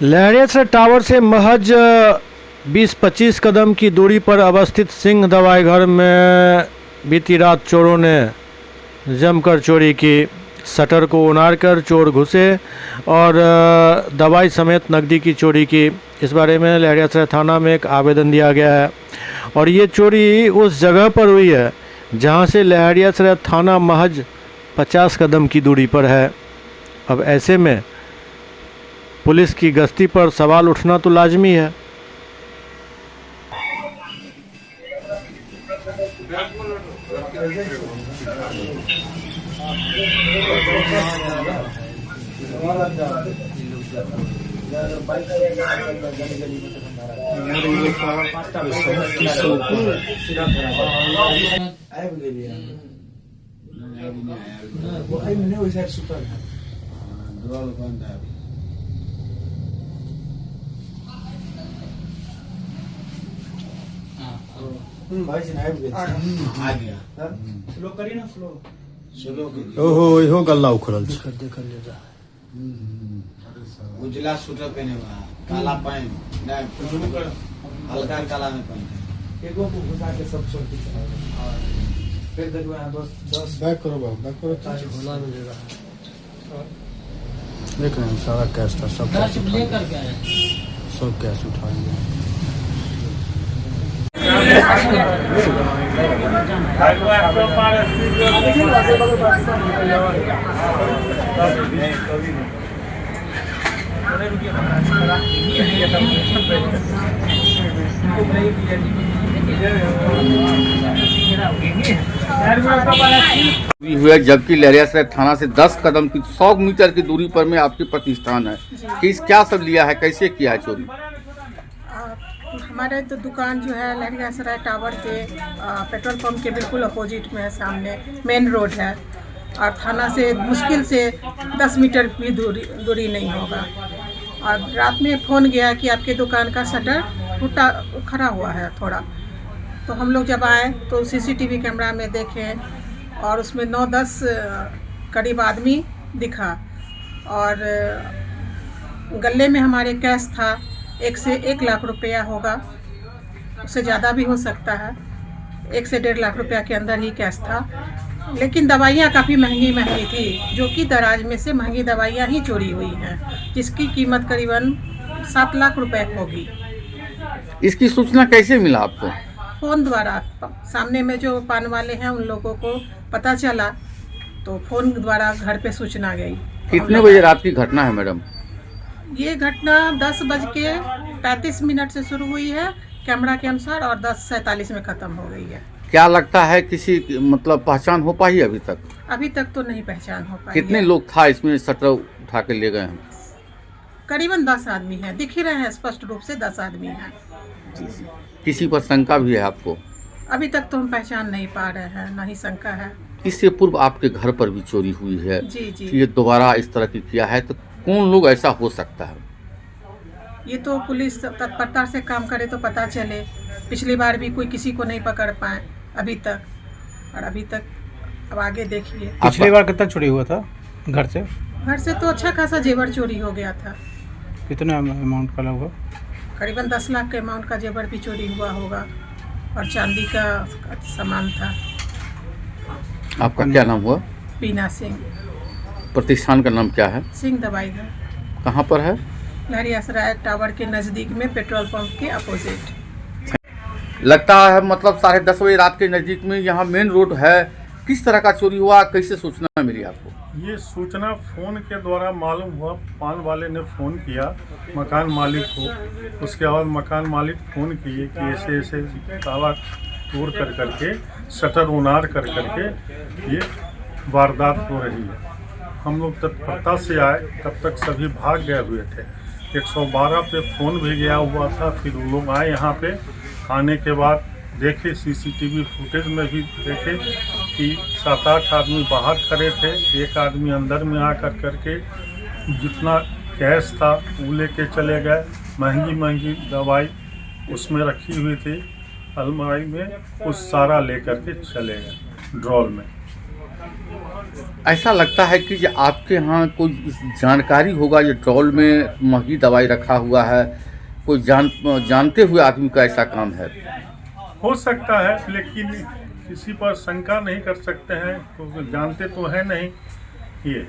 Laheriasarai tower से महज 20-25 कदम की दूरी पर अवस्थित सिंह दवाई घर में बीती रात चोरों ने जमकर चोरी की। शटर को उनाड़ कर चोर घुसे और दवाई समेत नकदी की चोरी की। इस बारे में लहरियासराय थाना में एक आवेदन दिया गया है और ये चोरी उस जगह पर हुई है जहां से लहरियासराय थाना महज 50 कदम की दूरी पर है। अब ऐसे में पुलिस की गश्ती पर सवाल उठना तो लाजमी है। भाई आ गया स्लो करी ना स्लो ओहो इहो गल्ला उखड़ल देख उजला स्वेटर पहने बा काला पैंट नहीं हल्का काला में पहने एगो को घुसा के सब छोड़ के चला फिर देखो यहां 10 बैक करो बैक करो चाहे भोला मिलेगा। देख रहे हैं सारा कैश था, सब कैश लेकर के आए, सब कैश उठा लिया। हुआ जबकि लहरियासराय थाना से 10 कदम की 100 मीटर की दूरी पर में आपकी प्रतिष्ठान है। किस क्या सब लिया है, कैसे किया है चोरी? हमारे तो दुकान जो है लहरियासराय टावर के पेट्रोल पंप के बिल्कुल अपोजिट में है, सामने मेन रोड है और थाना से मुश्किल से 10 मीटर भी दूरी नहीं होगा। और रात में फ़ोन गया कि आपके दुकान का शटर टूटा उखड़ा हुआ है थोड़ा, तो हम लोग जब आए तो सीसीटीवी कैमरा में देखें और उसमें 9-10 करीब आदमी दिखा और गले में हमारे कैश था 1 से 1 लाख रुपया होगा, उससे ज़्यादा भी हो सकता है। 1 से 1.5 लाख रुपया के अंदर ही कैश था, लेकिन दवाइयाँ काफ़ी महंगी थी, जो कि दराज में से महंगी दवाइयाँ ही चोरी हुई हैं, जिसकी कीमत करीबन 7 लाख रुपए होगी। इसकी सूचना कैसे मिला आपको? फ़ोन द्वारा, सामने में जो पान वाले हैं उन लोगों को पता चला तो फ़ोन द्वारा घर पे सूचना गई। कितने बजे रात की घटना है मैडम? ये घटना 10:35 से शुरू हुई है कैमरा के अनुसार और 10:47 में ख़त्म हो गई है। क्या लगता है किसी मतलब पहचान हो पाई अभी तक? अभी तक तो नहीं पहचान हो पाई। कितने लोग था इसमें शटर उठा के ले गए हैं? करीबन 10 आदमी हैं, दिख ही रहे हैं स्पष्ट रूप से 10 आदमी हैं। किसी पर शंका भी है आपको? अभी तक तो हम पहचान नहीं पा रहे हैं, ना ही शंका है। इससे पूर्व आपके घर पर भी चोरी हुई है, जी। ये दोबारा इस तरह की किया है तो कौन लोग ऐसा हो सकता है? ये तो पुलिस तत्परता से काम करे तो पता चले। पिछली बार भी कोई किसी को नहीं पकड़ पाए अभी तक, और अभी तक अब आगे देखिए। पिछली बार कितना चोरी हुआ था घर से? घर से तो अच्छा खासा जेवर चोरी हो गया था। कितना अमाउंट का लगा? करीबन 10 लाख के अमाउंट का जेवर भी चोरी हुआ होगा और चांदी का सामान था। आपका क्या नाम हुआ? बीना सिंह। प्रतिष्ठान का नाम क्या है? सिंह दवाई घर। कहाँ पर है? लहरियासराय टावर के नज़दीक में पेट्रोल पंप के अपोजिट। लगता है मतलब 10:30 बजे रात के नज़दीक में यहाँ मेन रोड है। किस तरह का चोरी हुआ, कैसे सूचना मिली आपको? ये सूचना फ़ोन के द्वारा मालूम हुआ। पान वाले ने फ़ोन किया मकान मालिक को, उसके बाद मकान मालिक फ़ोन किए कि ऐसे ऐसे ताला तोड़ करके शटर उनाड़ करके ये वारदात हो रही है। हम लोग तत्परता से आए, तब तक सभी भाग गए हुए थे। 112 पे फ़ोन भी गया हुआ था। फिर वो लोग आए यहाँ पे, आने के बाद देखे सीसीटीवी फुटेज में भी देखे कि 7-8 आदमी बाहर खड़े थे, एक आदमी अंदर में आकर करके जितना कैश था वो लेके चले गए। महंगी दवाई उसमें रखी हुई थी अलमारी में, उस सारा लेकर के चले गए ड्रॉल में। ऐसा लगता है कि जो आपके यहाँ कोई जानकारी होगा, ये ट्रॉल में महंगी दवाई रखा हुआ है, कोई जानते हुए आदमी का ऐसा काम है। हो सकता है, लेकिन किसी पर शंका नहीं कर सकते हैं, तो जानते तो है नहीं ये।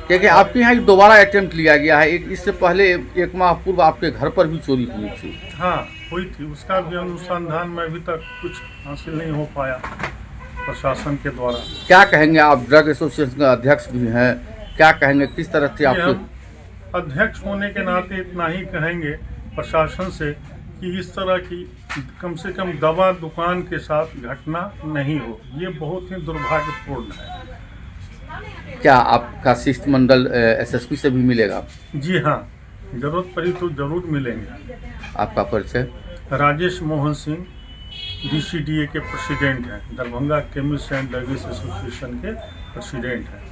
क्योंकि आपके यहाँ दोबारा अटेम्प्ट लिया गया है, इससे पहले 1 माह पूर्व आपके घर पर भी चोरी हुई थी। हाँ हुई थी, उसका भी अनुसंधान में अभी तक कुछ हासिल नहीं हो पाया प्रशासन के द्वारा। क्या कहेंगे आप, ड्रग एसोसिएशन का अध्यक्ष भी हैं, क्या कहेंगे, किस तरह से हम आपके अध्यक्ष होने के नाते इतना ही कहेंगे प्रशासन से कि इस तरह की कम से कम दवा दुकान के साथ घटना नहीं हो, ये बहुत ही दुर्भाग्यपूर्ण है। क्या आपका शिष्टमंडल एसएसपी से भी मिलेगा? जी हाँ, जरूरत पड़ी तो जरूर मिलेंगे। आपका परिचय? राजेश मोहन सिंह, DCDA के प्रेसिडेंट हैं, Darbhanga chemist and drugs association के प्रेसिडेंट हैं।